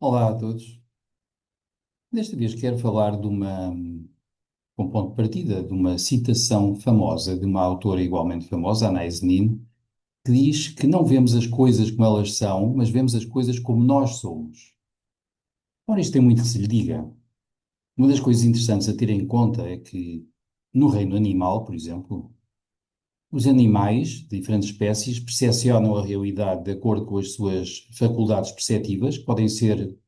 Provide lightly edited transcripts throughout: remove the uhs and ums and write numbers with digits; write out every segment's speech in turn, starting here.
Olá a todos. Desta vez quero falar um ponto de partida, de uma citação famosa de uma autora igualmente famosa, Anais Nin, que diz que não vemos as coisas como elas são, mas vemos as coisas como nós somos. Ora, isto tem muito que se lhe diga. Uma das coisas interessantes a ter em conta é que, no reino animal, por exemplo, os animais de diferentes espécies percepcionam a realidade de acordo com as suas faculdades perceptivas, que podem ser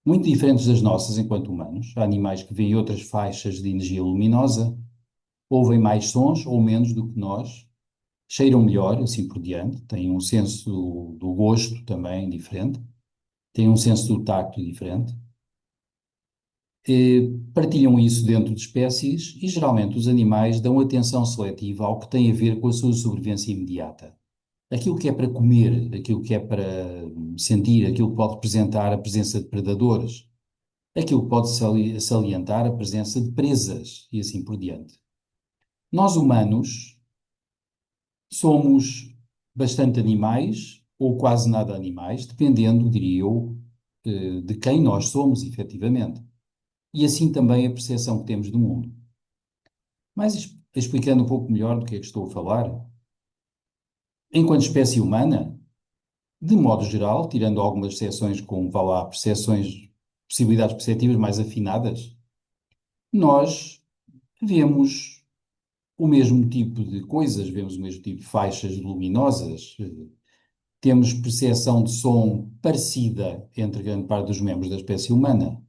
muito diferentes das nossas enquanto humanos. Há animais que veem outras faixas de energia luminosa, ouvem mais sons ou menos do que nós, cheiram melhor, assim por diante, têm um senso do gosto também diferente, têm um senso do tacto diferente. Partilham isso dentro de espécies e geralmente os animais dão atenção seletiva ao que tem a ver com a sua sobrevivência imediata. Aquilo que é para comer, aquilo que é para sentir, aquilo que pode representar a presença de predadores, aquilo que pode salientar a presença de presas e assim por diante. Nós humanos somos bastante animais, ou quase nada animais, dependendo, diria eu, de quem nós somos, efetivamente. E assim também a percepção que temos do mundo. Mas explicando um pouco melhor do que é que estou a falar, enquanto espécie humana, de modo geral, tirando algumas exceções como, vá lá, percepções, possibilidades perceptivas mais afinadas, nós vemos o mesmo tipo de coisas, vemos o mesmo tipo de faixas luminosas, temos percepção de som parecida entre grande parte dos membros da espécie humana,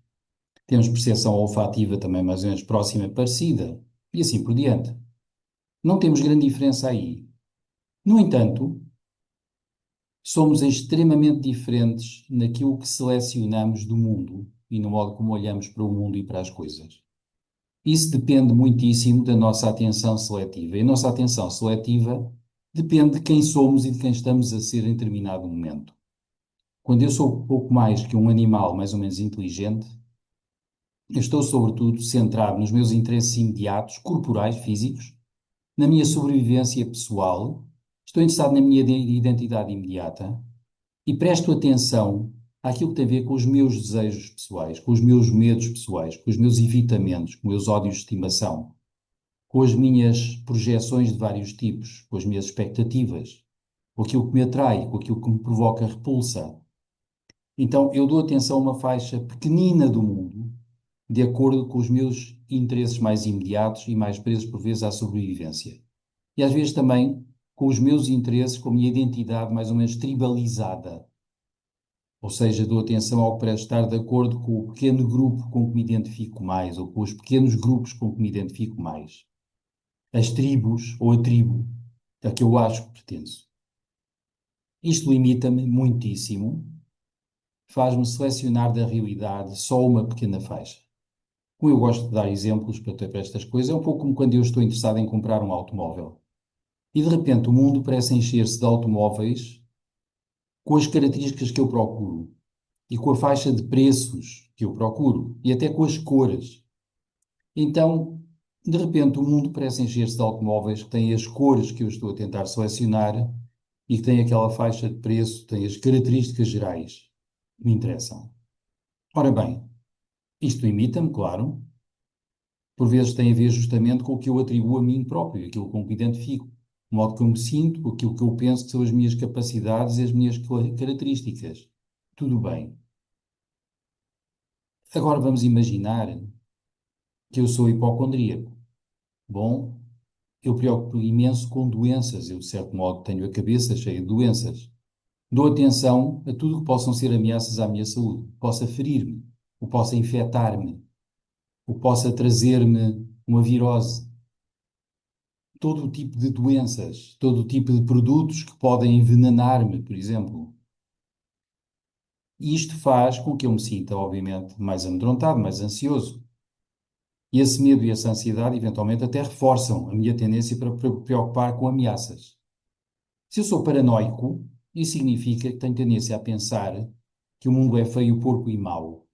temos percepção olfativa também mais ou menos próxima, parecida, e assim por diante. Não temos grande diferença aí. No entanto, somos extremamente diferentes naquilo que selecionamos do mundo e no modo como olhamos para o mundo e para as coisas. Isso depende muitíssimo da nossa atenção seletiva. E a nossa atenção seletiva depende de quem somos e de quem estamos a ser em determinado momento. Quando eu sou pouco mais que um animal mais ou menos inteligente, eu estou sobretudo centrado nos meus interesses imediatos, corporais, físicos, na minha sobrevivência pessoal, estou interessado na minha identidade imediata e presto atenção àquilo que tem a ver com os meus desejos pessoais, com os meus medos pessoais, com os meus evitamentos, com os meus ódios de estimação, com as minhas projeções de vários tipos, com as minhas expectativas, com aquilo que me atrai, com aquilo que me provoca repulsa. Então, eu dou atenção a uma faixa pequenina do mundo, de acordo com os meus interesses mais imediatos e mais presos, por vezes, à sobrevivência. E às vezes também com os meus interesses, com a minha identidade mais ou menos tribalizada. Ou seja, dou atenção ao que parece estar de acordo com o pequeno grupo com que me identifico mais, ou com os pequenos grupos com que me identifico mais. As tribos, ou a tribo, a que eu acho que pertenço. Isto limita-me muitíssimo, faz-me selecionar da realidade só uma pequena faixa. Como eu gosto de dar exemplos para estas coisas, é um pouco como quando eu estou interessado em comprar um automóvel. E de repente o mundo parece encher-se de automóveis com as características que eu procuro e com a faixa de preços que eu procuro e até com as cores. Então, de repente, o mundo parece encher-se de automóveis que têm as cores que eu estou a tentar selecionar e que têm aquela faixa de preço, têm as características gerais que me interessam. Ora bem, isto imita-me, claro, por vezes tem a ver justamente com o que eu atribuo a mim próprio, aquilo com que me identifico, o modo que eu me sinto, aquilo que eu penso que são as minhas capacidades e as minhas características. Tudo bem. Agora vamos imaginar que eu sou hipocondríaco. Bom, eu preocupo imenso com doenças, eu de certo modo tenho a cabeça cheia de doenças. Dou atenção a tudo que possam ser ameaças à minha saúde, que possa ferir-me, o possa infectar-me, o possa trazer-me uma virose. Todo o tipo de doenças, todo o tipo de produtos que podem envenenar-me, por exemplo. E isto faz com que eu me sinta, obviamente, mais amedrontado, mais ansioso. E esse medo e essa ansiedade, eventualmente, até reforçam a minha tendência para preocupar com ameaças. Se eu sou paranoico, isso significa que tenho tendência a pensar que o mundo é feio, porco e mau.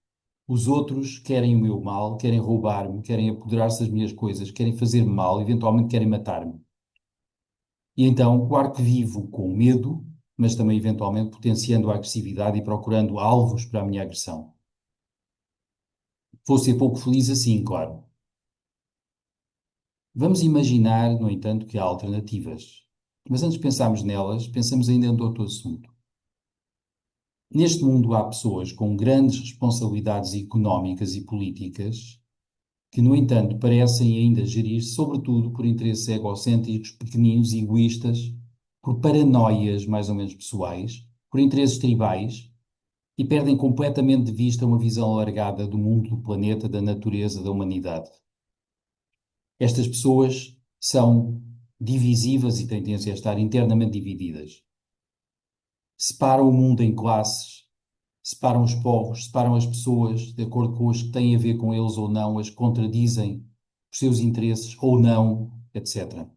Os outros querem o meu mal, querem roubar-me, querem apoderar-se das minhas coisas, querem fazer-me mal, eventualmente querem matar-me. E então, claro que vivo com medo, mas também eventualmente potenciando a agressividade e procurando alvos para a minha agressão. Vou ser pouco feliz assim, claro. Vamos imaginar, no entanto, que há alternativas. Mas antes de pensarmos nelas, pensamos ainda em outro assunto. Neste mundo há pessoas com grandes responsabilidades económicas e políticas que, no entanto, parecem ainda gerir sobretudo por interesses egocêntricos, pequeninos e egoístas, por paranoias mais ou menos pessoais, por interesses tribais e perdem completamente de vista uma visão alargada do mundo, do planeta, da natureza, da humanidade. Estas pessoas são divisivas e têm tendência a estar internamente divididas. Separam o mundo em classes, separam os povos, separam as pessoas de acordo com as que têm a ver com eles ou não, as contradizem os seus interesses ou não, etc.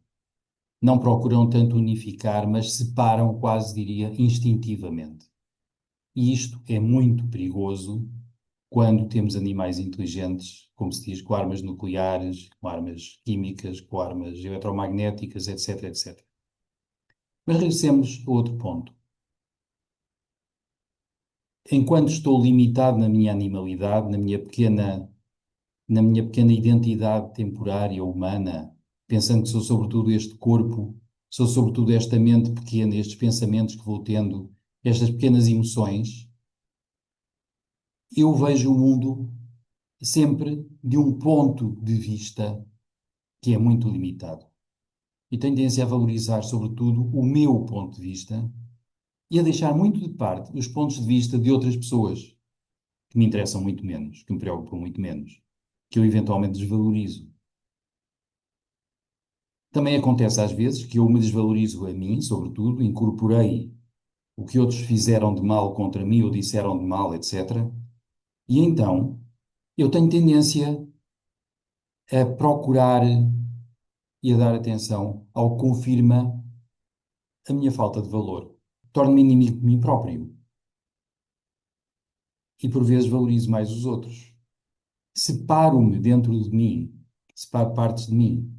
Não procuram tanto unificar, mas separam, quase diria, instintivamente. E isto é muito perigoso quando temos animais inteligentes, como se diz, com armas nucleares, com armas químicas, com armas eletromagnéticas, etc, etc. Mas regressemos a outro ponto. Enquanto estou limitado na minha animalidade, na minha pequena identidade temporária humana, pensando que sou sobretudo este corpo, sou sobretudo esta mente pequena, estes pensamentos que vou tendo, estas pequenas emoções, eu vejo o mundo sempre de um ponto de vista que é muito limitado. E tenho tendência a valorizar, sobretudo, o meu ponto de vista e a deixar muito de parte os pontos de vista de outras pessoas que me interessam muito menos, que me preocupam muito menos, que eu eventualmente desvalorizo. Também acontece às vezes que eu me desvalorizo a mim, sobretudo, incorporei o que outros fizeram de mal contra mim ou disseram de mal, etc. E então eu tenho tendência a procurar e a dar atenção ao que confirma a minha falta de valor. Torno-me inimigo de mim próprio e por vezes valorizo mais os outros. Separo-me dentro de mim, separo partes de mim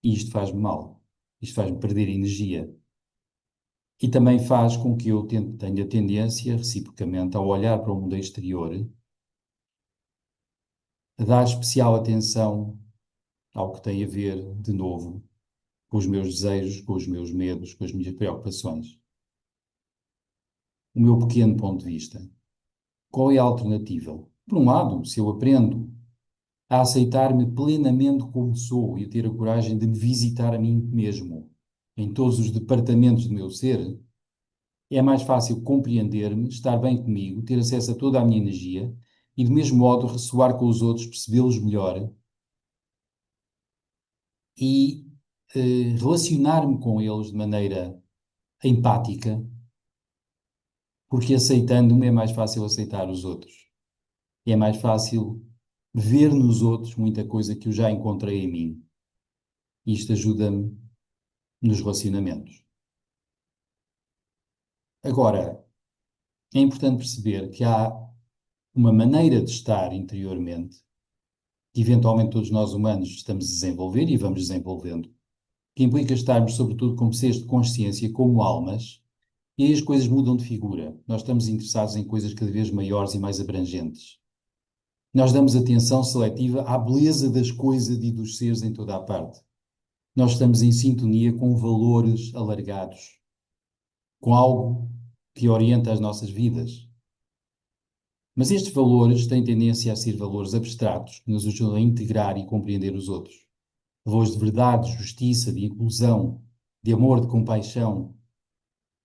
e isto faz-me mal. Isto faz-me perder energia. E também faz com que eu tenha tendência, reciprocamente, ao olhar para o mundo exterior, a dar especial atenção ao que tem a ver, de novo, com os meus desejos, com os meus medos, com as minhas preocupações. O meu pequeno ponto de vista. Qual é a alternativa? Por um lado, se eu aprendo a aceitar-me plenamente como sou e a ter a coragem de me visitar a mim mesmo em todos os departamentos do meu ser, é mais fácil compreender-me, estar bem comigo, ter acesso a toda a minha energia e, do mesmo modo, ressoar com os outros, percebê-los melhor e relacionar-me com eles de maneira empática, porque aceitando-me é mais fácil aceitar os outros. É mais fácil ver nos outros muita coisa que eu já encontrei em mim. Isto ajuda-me nos relacionamentos. Agora, é importante perceber que há uma maneira de estar interiormente, que eventualmente todos nós humanos estamos a desenvolver e vamos desenvolvendo, que implica estarmos, sobretudo, como seres de consciência, como almas, e aí as coisas mudam de figura. Nós estamos interessados em coisas cada vez maiores e mais abrangentes. Nós damos atenção seletiva à beleza das coisas e dos seres em toda a parte. Nós estamos em sintonia com valores alargados, com algo que orienta as nossas vidas. Mas estes valores têm tendência a ser valores abstratos, que nos ajudam a integrar e compreender os outros. Valores de verdade, de justiça, de inclusão, de amor, de compaixão,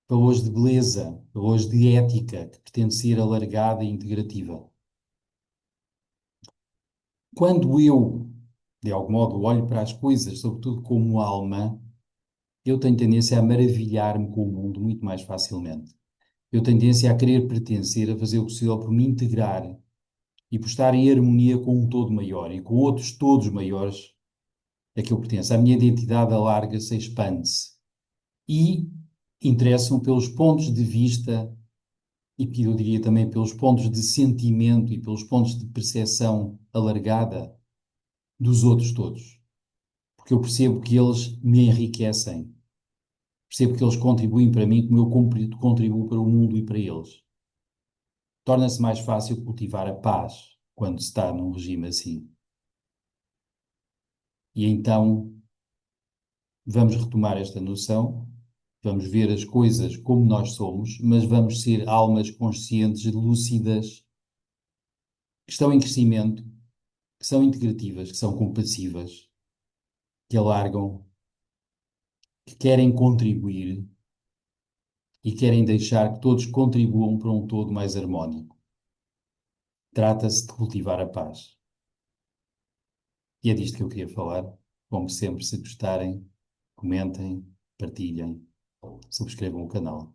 valores de beleza, valores de ética, que pretende ser alargada e integrativa. Quando eu, de algum modo, olho para as coisas, sobretudo como alma, eu tenho tendência a maravilhar-me com o mundo muito mais facilmente. Eu tenho tendência a querer pertencer, a fazer o possível por me integrar e por estar em harmonia com um todo maior e com outros todos maiores a que eu pertenço. A minha identidade alarga-se, expande-se. E interessam pelos pontos de vista e que eu diria também pelos pontos de sentimento e pelos pontos de percepção alargada dos outros todos. Porque eu percebo que eles me enriquecem. Percebo que eles contribuem para mim como eu contribuo para o mundo e para eles. Torna-se mais fácil cultivar a paz quando se está num regime assim. E então vamos retomar esta noção, vamos ver as coisas como nós somos, mas vamos ser almas conscientes, lúcidas, que estão em crescimento, que são integrativas, que são compassivas, que alargam, que querem contribuir e querem deixar que todos contribuam para um todo mais harmónico. Trata-se de cultivar a paz. E é disto que eu queria falar. Como sempre, se gostarem, comentem, partilhem, subscrevam o canal.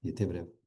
E até breve.